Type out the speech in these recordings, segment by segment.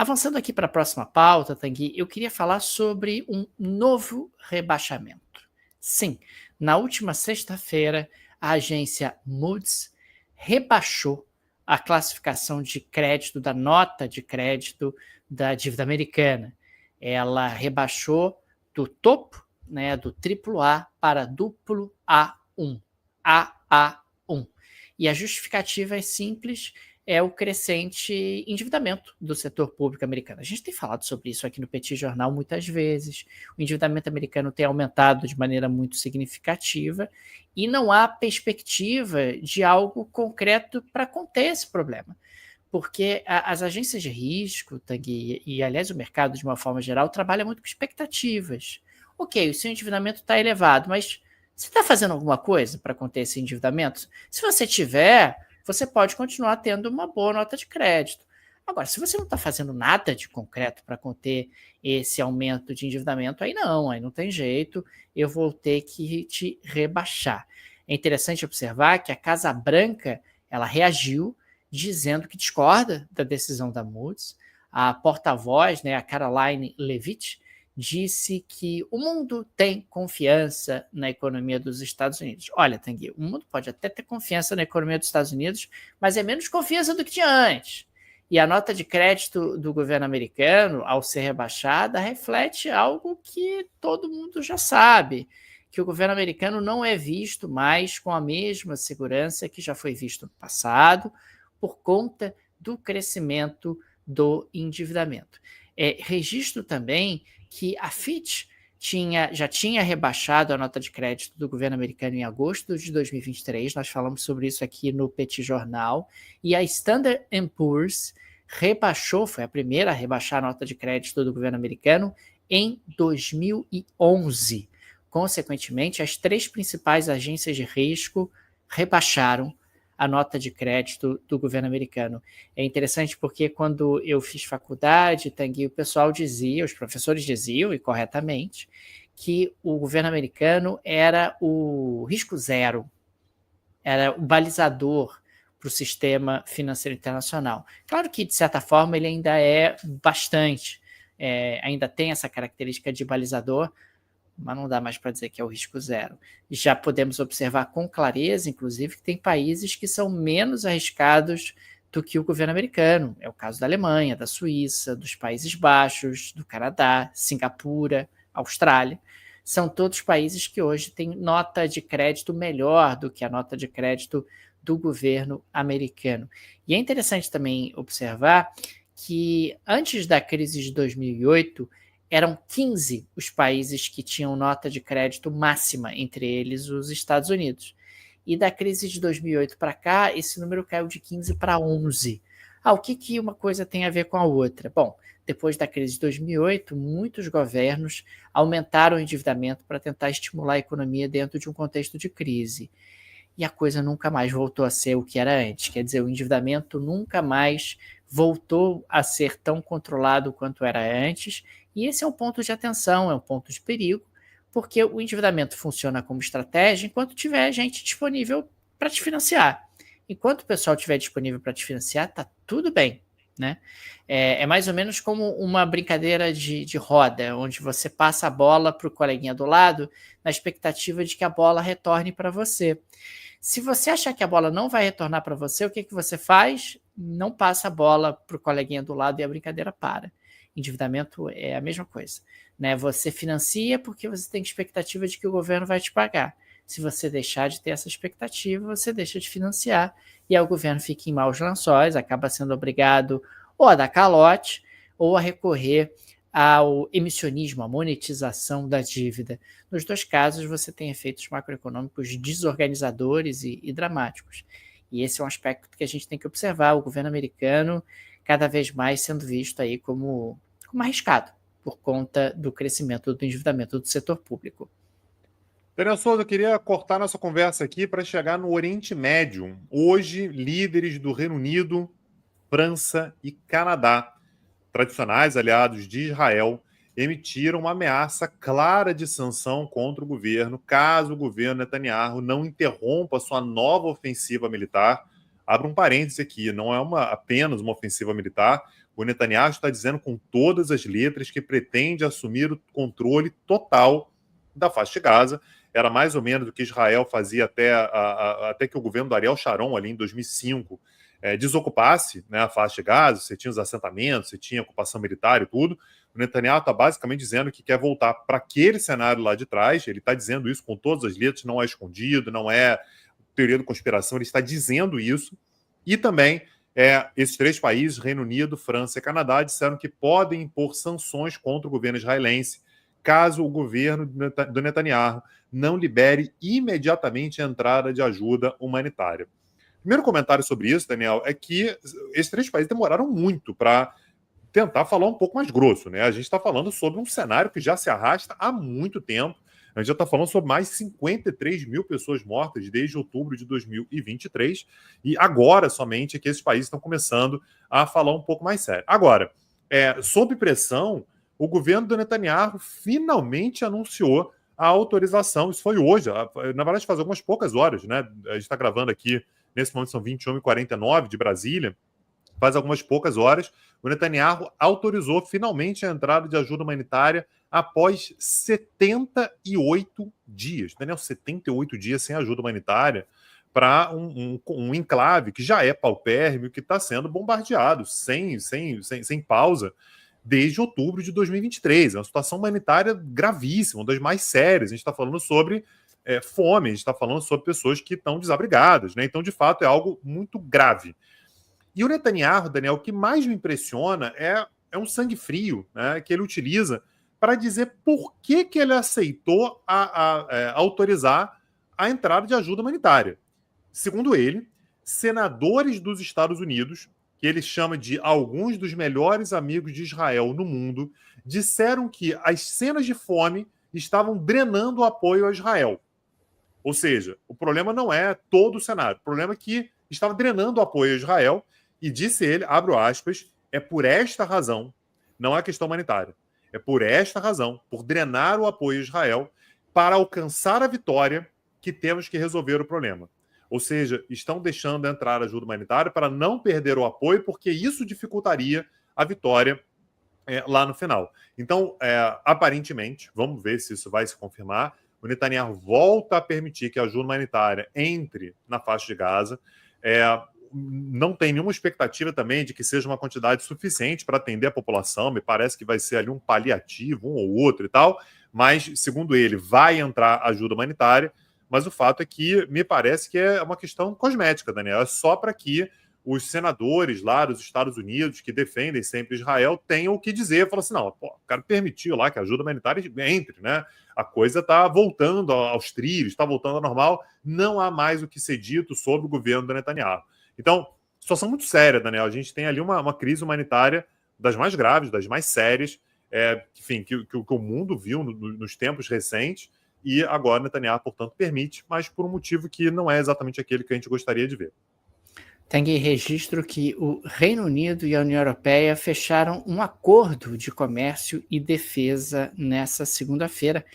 Avançando aqui para a próxima pauta, Tanguy, eu queria falar sobre um novo rebaixamento. Sim, na última sexta-feira, a agência Moody's rebaixou a classificação de crédito, da nota de crédito da dívida americana. Ela rebaixou do topo, né, do AAA para duplo A1, AA1. E a justificativa é simples, é o crescente endividamento do setor público americano. A gente tem falado sobre isso aqui no Petit Jornal muitas vezes. O endividamento americano tem aumentado de maneira muito significativa e não há perspectiva de algo concreto para conter esse problema. Porque as agências de risco, Tanguy, e aliás o mercado de uma forma geral, trabalha muito com expectativas. Ok, o seu endividamento está elevado, mas você está fazendo alguma coisa para conter esse endividamento? Se você tiver, você pode continuar tendo uma boa nota de crédito. Agora, se você não está fazendo nada de concreto para conter esse aumento de endividamento, aí não tem jeito, eu vou ter que te rebaixar. É interessante observar que a Casa Branca, ela reagiu dizendo que discorda da decisão da Moody's. A porta-voz, né, a Caroline Levitt, disse que o mundo tem confiança na economia dos Estados Unidos. Olha, Tanguy, o mundo pode até ter confiança na economia dos Estados Unidos, mas é menos confiança do que tinha antes. E a nota de crédito do governo americano, ao ser rebaixada, reflete algo que todo mundo já sabe, que o governo americano não é visto mais com a mesma segurança que já foi visto no passado, por conta do crescimento do endividamento. Registro também que a Fitch já tinha rebaixado a nota de crédito do governo americano em agosto de 2023, nós falamos sobre isso aqui no Petit Jornal, e a Standard & Poor's rebaixou, foi a primeira a rebaixar a nota de crédito do governo americano em 2011. Consequentemente, as três principais agências de risco rebaixaram a nota de crédito do governo americano. É interessante porque quando eu fiz faculdade, Tanguy, o pessoal dizia, os professores diziam, e corretamente, que o governo americano era o risco zero, era o balizador para o sistema financeiro internacional. Claro que, de certa forma, ele ainda é bastante, ainda tem essa característica de balizador, mas não dá mais para dizer que é o risco zero. Já podemos observar com clareza, inclusive, que tem países que são menos arriscados do que o governo americano. É o caso da Alemanha, da Suíça, dos Países Baixos, do Canadá, Singapura, Austrália. São todos países que hoje têm nota de crédito melhor do que a nota de crédito do governo americano. E é interessante também observar que antes da crise de 2008, eram 15 os países que tinham nota de crédito máxima, entre eles os Estados Unidos. E da crise de 2008 para cá, esse número caiu de 15 para 11. O que uma coisa tem a ver com a outra? Bom, depois da crise de 2008, muitos governos aumentaram o endividamento para tentar estimular a economia dentro de um contexto de crise. E a coisa nunca mais voltou a ser o que era antes. Quer dizer, o endividamento nunca mais voltou a ser tão controlado quanto era antes, e esse é um ponto de atenção, é um ponto de perigo, porque o endividamento funciona como estratégia enquanto tiver gente disponível para te financiar. Enquanto o pessoal estiver disponível para te financiar, está tudo bem. Né? É mais ou menos como uma brincadeira de roda, onde você passa a bola para o coleguinha do lado, na expectativa de que a bola retorne para você. Se você achar que a bola não vai retornar para você, o que você faz? Não passa a bola para o coleguinha do lado e a brincadeira para. Endividamento é a mesma coisa. Né? Você financia porque você tem expectativa de que o governo vai te pagar. Se você deixar de ter essa expectativa, você deixa de financiar e aí o governo fica em maus lençóis, acaba sendo obrigado ou a dar calote ou a recorrer ao emissionismo, à monetização da dívida. Nos dois casos, você tem efeitos macroeconômicos desorganizadores e dramáticos. E esse é um aspecto que a gente tem que observar. O governo americano cada vez mais sendo visto aí como arriscado por conta do crescimento do endividamento do setor público. Daniel Souza, eu queria cortar nossa conversa aqui para chegar no Oriente Médio. Hoje, líderes do Reino Unido, França e Canadá, tradicionais aliados de Israel, emitiram uma ameaça clara de sanção contra o governo caso o governo Netanyahu não interrompa sua nova ofensiva militar. Abra um parêntese aqui, não é apenas uma ofensiva militar, O Netanyahu está dizendo com todas as letras que pretende assumir o controle total da faixa de Gaza. Era mais ou menos o que Israel fazia até que o governo do Ariel Sharon, ali em 2005, desocupasse, né, a faixa de Gaza. Você tinha os assentamentos, você tinha ocupação militar e tudo. O Netanyahu está basicamente dizendo que quer voltar para aquele cenário lá de trás. Ele está dizendo isso com todas as letras, não é escondido, não é teoria da conspiração, ele está dizendo isso. E também esses três países, Reino Unido, França e Canadá, disseram que podem impor sanções contra o governo israelense caso o governo do Netanyahu não libere imediatamente a entrada de ajuda humanitária. O primeiro comentário sobre isso, Daniel, é que esses três países demoraram muito para tentar falar um pouco mais grosso, né? A gente está falando sobre um cenário que já se arrasta há muito tempo. A gente já está falando sobre mais de 53 mil pessoas mortas desde outubro de 2023, e agora somente é que esses países estão começando a falar um pouco mais sério. Agora, sob pressão, o governo do Netanyahu finalmente anunciou a autorização. Isso foi hoje, na verdade faz algumas poucas horas, né? A gente está gravando aqui, nesse momento são 21h49 de Brasília, faz algumas poucas horas, o Netanyahu autorizou finalmente a entrada de ajuda humanitária após 78 dias. Daniel, 78 dias sem ajuda humanitária para um enclave que já é paupérrimo, que está sendo bombardeado sem pausa desde outubro de 2023. É uma situação humanitária gravíssima, uma das mais sérias. A gente está falando sobre fome, a gente está falando sobre pessoas que estão desabrigadas, né? Então, de fato, é algo muito grave. E o Netanyahu, Daniel, o que mais me impressiona é um sangue frio, né, que ele utiliza para dizer por que ele aceitou autorizar a entrada de ajuda humanitária. Segundo ele, senadores dos Estados Unidos, que ele chama de alguns dos melhores amigos de Israel no mundo, disseram que as cenas de fome estavam drenando o apoio a Israel. Ou seja, o problema não é todo o cenário, o problema é que estava drenando o apoio a Israel. E disse ele, abro aspas, é por esta razão, não é questão humanitária, é por esta razão, por drenar o apoio a Israel, para alcançar a vitória, que temos que resolver o problema. Ou seja, estão deixando entrar ajuda humanitária para não perder o apoio, porque isso dificultaria a vitória lá no final. Então, aparentemente, vamos ver se isso vai se confirmar, o Netanyahu volta a permitir que a ajuda humanitária entre na faixa de Gaza. Não tem nenhuma expectativa também de que seja uma quantidade suficiente para atender a população. Me parece que vai ser ali um paliativo, um ou outro e tal, mas, segundo ele, vai entrar ajuda humanitária. Mas o fato é que me parece que é uma questão cosmética, Daniel. É só para que os senadores lá dos Estados Unidos, que defendem sempre Israel, tenham o que dizer. Falam assim, não, o cara permitiu lá que a ajuda humanitária entre, né? A coisa está voltando aos trilhos, está voltando ao normal. Não há mais o que ser dito sobre o governo do Netanyahu. Então, situação muito séria, Daniel. A gente tem ali uma crise humanitária das mais graves, das mais sérias, enfim, que o mundo viu nos tempos recentes, e agora Netanyahu, portanto, permite, mas por um motivo que não é exatamente aquele que a gente gostaria de ver. Tem registro que o Reino Unido e a União Europeia fecharam um acordo de comércio e defesa nessa segunda-feira.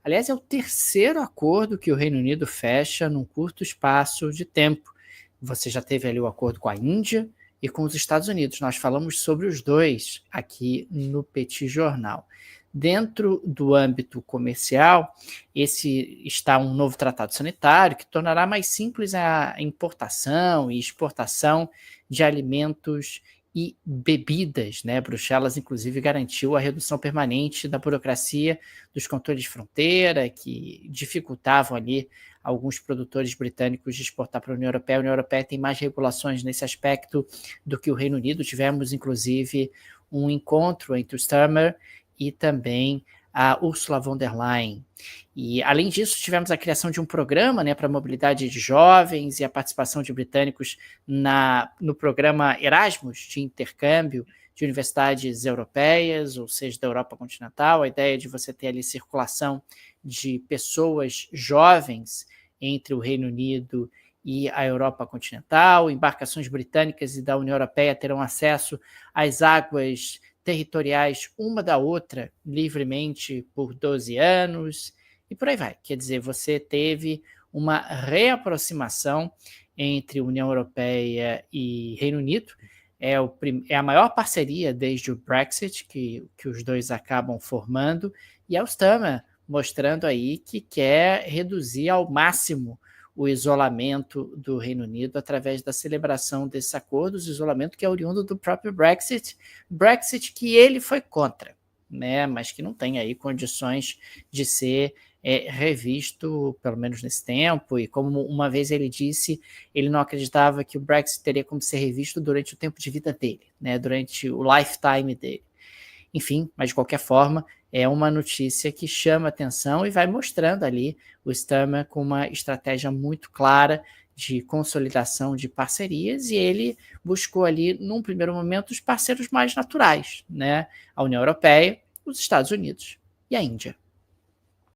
Aliás, é o terceiro acordo que o Reino Unido fecha num curto espaço de tempo. Você já teve ali o acordo com a Índia e com os Estados Unidos. Nós falamos sobre os dois aqui no Petit Jornal. Dentro do âmbito comercial, esse está um novo tratado sanitário que tornará mais simples a importação e exportação de alimentos e bebidas, né? Bruxelas, inclusive, garantiu a redução permanente da burocracia dos controles de fronteira, que dificultavam ali alguns produtores britânicos de exportar para a União Europeia. A União Europeia tem mais regulações nesse aspecto do que o Reino Unido. Tivemos, inclusive, um encontro entre o Starmer e também a Ursula von der Leyen. E, além disso, tivemos a criação de um programa, né, para a mobilidade de jovens e a participação de britânicos no programa Erasmus, de intercâmbio de universidades europeias, ou seja, da Europa continental. A ideia de você ter ali circulação de pessoas jovens entre o Reino Unido e a Europa continental. Embarcações britânicas e da União Europeia terão acesso às águas territoriais uma da outra livremente por 12 anos e por aí vai. Quer dizer, você teve uma reaproximação entre União Europeia e Reino Unido. é a maior parceria desde o Brexit que os dois acabam formando, e é o Starmer mostrando aí que quer reduzir ao máximo o isolamento do Reino Unido através da celebração desses acordos, isolamento que é oriundo do próprio Brexit que ele foi contra, né, mas que não tem aí condições de ser revisto, pelo menos nesse tempo, e como uma vez ele disse, ele não acreditava que o Brexit teria como ser revisto durante o tempo de vida dele, né, durante o lifetime dele. Enfim, mas de qualquer forma, é uma notícia que chama atenção e vai mostrando ali o Starmer com uma estratégia muito clara de consolidação de parcerias, e ele buscou ali, num primeiro momento, os parceiros mais naturais, né? A União Europeia, os Estados Unidos e a Índia.